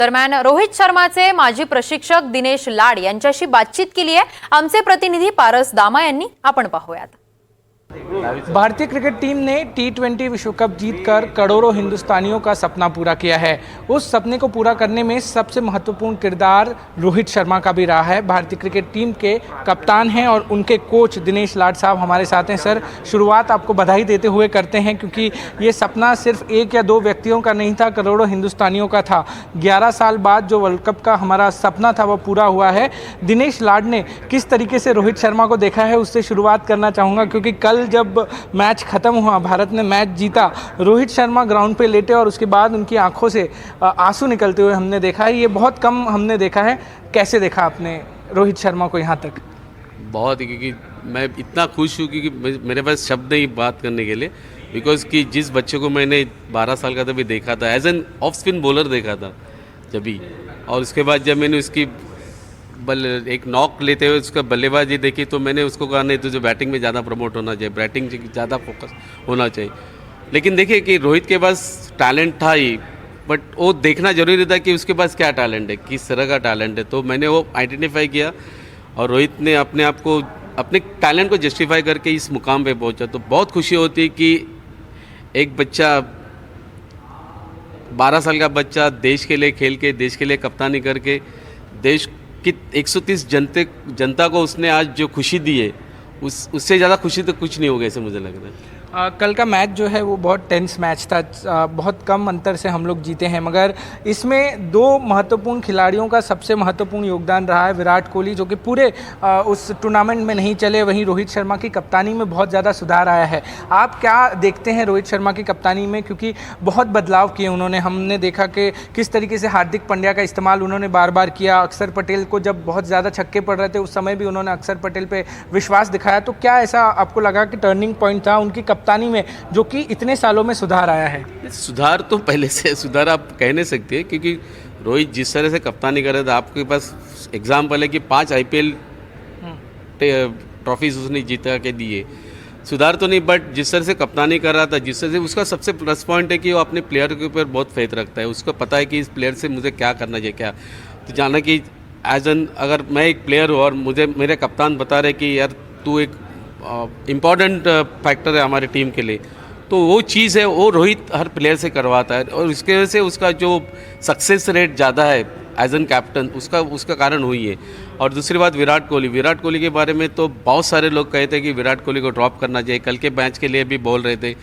दरम्यान रोहित शर्माचे माजी प्रशिक्षक दिनेश लाड यांच्याशी बातचीत केली आहे आमचे प्रतिनिधी पारस दामा यांनी. आपण पाहूयात. भारतीय क्रिकेट टीम ने T20 विश्व कप जीतकर करोड़ों हिंदुस्तानियों का सपना पूरा किया है. उस सपने को पूरा करने में सबसे महत्वपूर्ण किरदार रोहित शर्मा का भी रहा है. भारतीय क्रिकेट टीम के कप्तान हैं और उनके कोच दिनेश लाड साहब हमारे साथ हैं. सर, शुरुआत आपको बधाई देते हुए करते हैं क्योंकि ये सपना सिर्फ एक या दो व्यक्तियों का नहीं था, करोड़ों हिंदुस्तानियों का था. 11 साल बाद जो वर्ल्ड कप का हमारा सपना था वो पूरा हुआ है. दिनेश लाड ने किस तरीके से रोहित शर्मा को देखा है उससे शुरुआत करना चाहूँगा क्योंकि कल जब मैच खत्म हुआ, भारत ने मैच जीता, रोहित शर्मा ग्राउंड पे लेटे और उसके बाद उनकी आंखों से आंसू निकलते हुए हमने देखा है. ये बहुत कम हमने देखा है. कैसे देखा आपने रोहित शर्मा को यहाँ तक? बहुत ही, क्योंकि मैं इतना खुश हूँ क्योंकि मेरे पास शब्द नहीं बात करने के लिए. बिकॉज कि जिस बच्चे को मैंने 12 साल का तभी देखा था, as an off spin bowler देखा था जब भी, और उसके बाद जब मैंने उसकी एक नॉक लेते हुए उसका बल्लेबाजी देखी तो मैंने उसको कहा नहीं, तुझे बैटिंग में ज़्यादा प्रमोट होना चाहिए, बैटिंग ज़्यादा फोकस होना चाहिए. लेकिन देखिए कि रोहित के पास टैलेंट था ही, बट वो देखना जरूरी था कि उसके पास क्या टैलेंट है, किस तरह का टैलेंट है. तो मैंने वो आइडेंटिफाई किया और रोहित ने अपने आप को, अपने टैलेंट को जस्टिफाई करके इस मुकाम पे पहुंचा. तो बहुत खुशी होती है कि एक बच्चा, 12 साल का बच्चा देश के लिए खेल के, देश के लिए कप्तानी करके, देश कि 130 जनता को उसने आज जो खुशी दी है, उससे ज़्यादा खुशी तो कुछ नहीं होगा, ऐसे मुझे लग रहा है. कल का मैच जो है वो बहुत टेंस मैच था. बहुत कम अंतर से हम लोग जीते हैं, मगर इसमें दो महत्वपूर्ण खिलाड़ियों का सबसे महत्वपूर्ण योगदान रहा है. विराट कोहली जो कि पूरे उस टूर्नामेंट में नहीं चले, वहीं रोहित शर्मा की कप्तानी में बहुत ज़्यादा सुधार आया है. आप क्या देखते हैं रोहित शर्मा की कप्तानी में, क्योंकि बहुत बदलाव किए उन्होंने. हमने देखा कि किस तरीके से हार्दिक पांड्या का इस्तेमाल उन्होंने बार बार किया. अक्षर पटेल को जब बहुत ज़्यादा छक्के पड़ रहे थे उस समय भी उन्होंने अक्षर पटेल पर विश्वास दिखाया. तो क्या ऐसा आपको लगा कि टर्निंग पॉइंट था उनकी कप्तानी में जो कि इतने सालों में सुधार आया है? सुधार तो पहले से सुधार आप कह नहीं सकते, क्योंकि रोहित जिस तरह से कप्तानी कर रहा था, आपके पास एग्जाम्पल है कि 5 IPL ट्रॉफीज उसने जीता के दिए. सुधार तो नहीं, बट जिस तरह से कप्तानी कर रहा था, जिस तरह से, उसका सबसे प्लस पॉइंट है कि वो अपने प्लेयर के ऊपर बहुत फेथ रखता है. उसको पता है कि इस प्लेयर से मुझे क्या करना चाहिए, क्या तो जाना कि एज एन, अगर मैं एक प्लेयर हूँ और मुझे मेरे कप्तान बता रहे कि यार तू एक इम्पॉर्टेंट फैक्टर है हमारी टीम के लिए, तो वो चीज़ है वो रोहित हर प्लेयर से करवाता है. और इसके वजह से उसका जो सक्सेस रेट ज़्यादा है एज एन कैप्टन, उसका कारण हुई है. और दूसरी बात, विराट कोहली के बारे में तो बहुत सारे लोग कहते हैं कि विराट कोहली को ड्रॉप करना चाहिए. कल के मैच के लिए भी बोल रहे थे,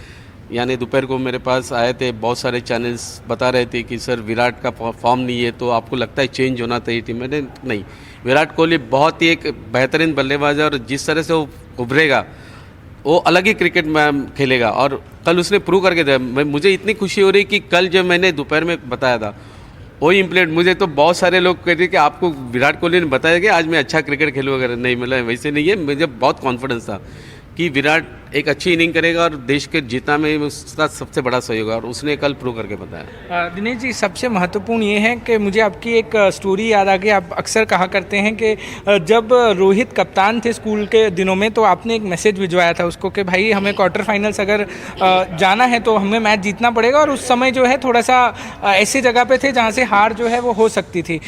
यानी दोपहर को मेरे पास आए थे बहुत सारे चैनल्स, बता रहे थे कि सर विराट का फॉर्म नहीं है तो आपको लगता है चेंज होना चाहिए टीम. मैंने नहीं, विराट कोहली बहुत ही एक बेहतरीन बल्लेबाज है और जिस तरह से वो उभरेगा वो अलग ही क्रिकेट में खेलेगा. और कल उसने प्रूव करके दिया. मुझे इतनी खुशी हो रही कि कल जब मैंने दोपहर में बताया था वही इम्प्लेट, मुझे तो बहुत सारे लोग कहते कि आपको विराट कोहली ने बताया कि आज मैं अच्छा क्रिकेट खेलूँगा. अगर नहीं मिला, वैसे नहीं है. मुझे बहुत कॉन्फिडेंस था कि विराट एक अच्छी इनिंग करेगा और देश के जीतना में उसका सबसे बड़ा सहयोग है, और उसने कल प्रूव करके बताया. दिनेश जी, सबसे महत्वपूर्ण ये है कि मुझे आपकी एक स्टोरी याद आ गई. आप अक्सर कहा करते हैं कि जब रोहित कप्तान थे स्कूल के दिनों में तो आपने एक मैसेज भिजवाया था उसको कि भाई हमें क्वार्टर फाइनल्स अगर जाना है तो हमें मैच जीतना पड़ेगा. और उस समय जो है थोड़ा सा ऐसी जगह पे थे जहाँ से हार जो है वो हो सकती थी.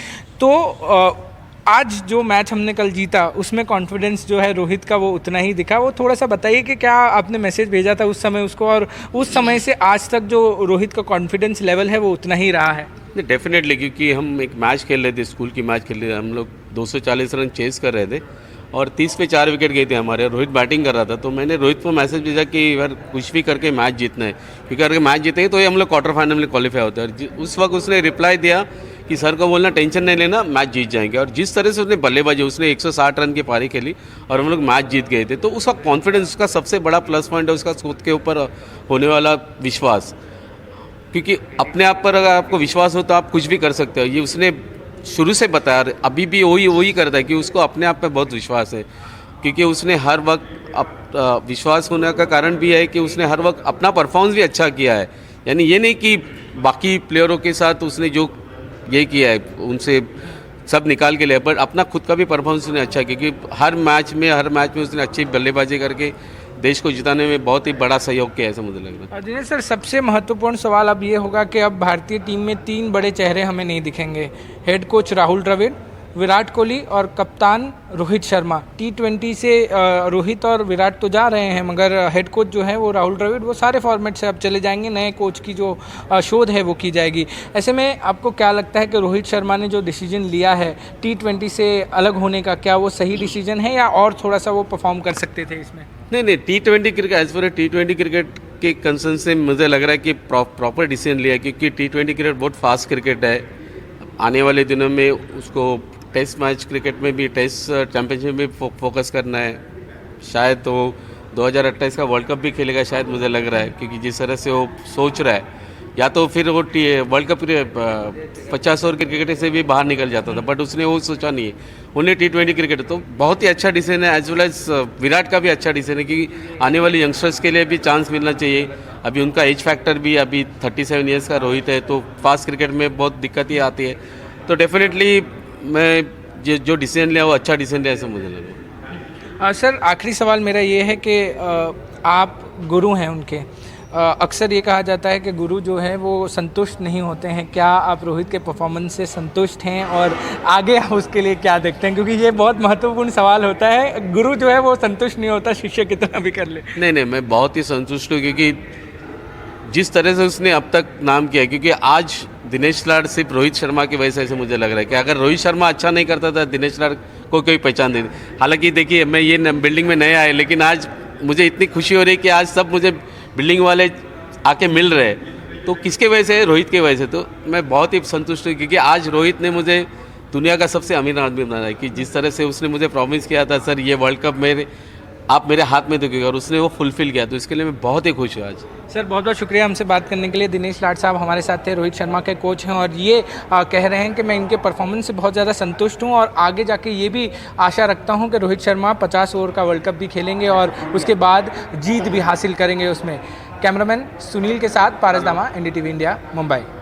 तो आज जो मैच हमने कल जीता उसमें कॉन्फिडेंस जो है रोहित का वो उतना ही दिखा. वो थोड़ा सा बताइए कि क्या आपने मैसेज भेजा था उस समय उसको, और उस समय से आज तक जो रोहित का कॉन्फिडेंस लेवल है वो उतना ही रहा है? डेफिनेटली, क्योंकि हम एक मैच खेल रहे थे, स्कूल की मैच खेल रहे थे. हम लोग 240 रन चेस कर रहे थे और 30 पे 4 विकेट गए थे हमारे. रोहित बैटिंग कर रहा था तो मैंने रोहित को मैसेज भेजा कि यार कुछ भी करके मैच जीतना है, क्योंकि अगर मैच जीतेंगे तो ही हम लोग क्वार्टर फाइनल में क्वालिफाई होते हैं. और उस वक्त उसने रिप्लाई दिया कि सर को बोलना टेंशन नहीं लेना, मैच जीत जाएंगे. और जिस तरह से उसने बल्लेबाजी, उसने 160 रन की पारी खेली और हम लोग मैच जीत गए थे. तो उसका कॉन्फिडेंस, उसका सबसे बड़ा प्लस पॉइंट है उसका खुद के ऊपर होने वाला विश्वास. क्योंकि अपने आप पर अगर आपको विश्वास हो तो आप कुछ भी कर सकते हो. ये उसने शुरू से बताया, अभी भी वही करता है कि उसको अपने आप पे बहुत विश्वास है. क्योंकि उसने हर वक्त विश्वास होने का कारण भी है कि उसने हर वक्त अपना परफॉर्मेंस भी अच्छा किया है. यानी ये नहीं कि बाकी प्लेयरों के साथ उसने जो ये किया है उनसे सब निकाल के लिया, पर अपना खुद का भी परफॉर्मेंस उसने अच्छा किया. क्योंकि हर मैच में उसने अच्छी बल्लेबाजी करके देश को जिताने में बहुत ही बड़ा सहयोग किया है, ऐसा मुझे लग रहा है। और दिनेश सर, सबसे महत्वपूर्ण सवाल अब ये होगा कि अब भारतीय टीम में 3 बड़े चेहरे हमें नहीं दिखेंगे। हेड कोच राहुल द्रविड़, विराट कोहली और कप्तान रोहित शर्मा। T20 से रोहित और विराट तो जा रहे हैं, मगर हेड कोच जो है वो राहुल द्रविड़, वो सारे फॉर्मेट से अब चले जाएंगे। नए कोच की जो शोध है वो की जाएगी। ऐसे में आपको क्या लगता है कि रोहित शर्मा ने जो डिसीजन लिया है T20 से अलग होने का, क्या वो सही डिसीजन है या और थोड़ा सा वो परफॉर्म कर सकते थे इसमें? नहीं, T20 cricket, as per T20 cricket के कंसर्न से मुझे लग रहा है कि प्रॉपर डिसीजन लिया, क्योंकि T20 क्रिकेट बहुत फास्ट क्रिकेट है। आने वाले दिनों में उसको टेस्ट मैच क्रिकेट में भी, टेस्ट चैंपियनशिप में फोकस करना है। शायद तो 2028 का वर्ल्ड कप भी खेलेगा शायद, मुझे लग रहा है, क्योंकि जिस तरह से वो सोच रहा है, या तो फिर वो वर्ल्ड कप 50 ओवर क्रिकेट से भी बाहर निकल जाता था, बट उसने वो सोचा नहीं है, उन्हें T20 क्रिकेट। तो बहुत ही अच्छा डिसीजन है, एज वेल एज विराट का भी अच्छा डिसीजन है, क्योंकि आने वाले यंगस्टर्स के लिए भी चांस मिलना चाहिए। अभी उनका एज फैक्टर भी, अभी 37 ईयर्स का रोहित है, तो फास्ट क्रिकेट में बहुत दिक्कत ही आती है। तो डेफिनेटली मैं जो डिसीजन लिया वो अच्छा डिसीजन लिया, ऐसा मुझे लगा। सर, आखिरी सवाल मेरा ये है कि आप गुरु हैं उनके। अक्सर ये कहा जाता है कि गुरु जो है वो संतुष्ट नहीं होते हैं। क्या आप रोहित के परफॉर्मेंस से संतुष्ट हैं और आगे आप उसके लिए क्या देखते हैं? क्योंकि ये बहुत महत्वपूर्ण सवाल होता है। गुरु जो है वो संतुष्ट नहीं होता, शिष्य कितना भी कर ले। नहीं, मैं बहुत ही संतुष्ट हूँ, क्योंकि जिस तरह से उसने अब तक नाम किया, क्योंकि आज दिनेश लाड सिर्फ रोहित शर्मा की वजह से ऐसे मुझे लग रहा है कि अगर रोहित शर्मा अच्छा नहीं करता था, दिनेश लाड को कोई पहचान नहीं। हालांकि देखिए, मैं ये बिल्डिंग में नया आया, लेकिन आज मुझे इतनी खुशी हो रही है कि आज सब मुझे बिल्डिंग वाले आके मिल रहे हैं। तो किसके वजह से? रोहित के वजह से। तो मैं बहुत ही संतुष्ट हूँ, क्योंकि आज रोहित ने मुझे दुनिया का सबसे अमीर आदमी बनाया है। कि जिस तरह से उसने मुझे प्रॉमिस किया था, सर ये वर्ल्ड कप आप मेरे हाथ में दोगे, और उसने वो फुलफिल किया। तो इसके लिए मैं बहुत ही खुश हूँ आज। सर, बहुत बहुत शुक्रिया हमसे बात करने के लिए। दिनेश लाड साहब हमारे साथ थे, रोहित शर्मा के कोच हैं, और ये कह रहे हैं कि मैं इनके परफॉर्मेंस से बहुत ज़्यादा संतुष्ट हूँ और आगे जाके ये भी आशा रखता हूँ कि रोहित शर्मा 50 ओवर का वर्ल्ड कप भी खेलेंगे और उसके बाद जीत भी हासिल करेंगे उसमें। कैमरामैन सुनील के साथ पारस दामा, NDTV इंडिया, मुंबई।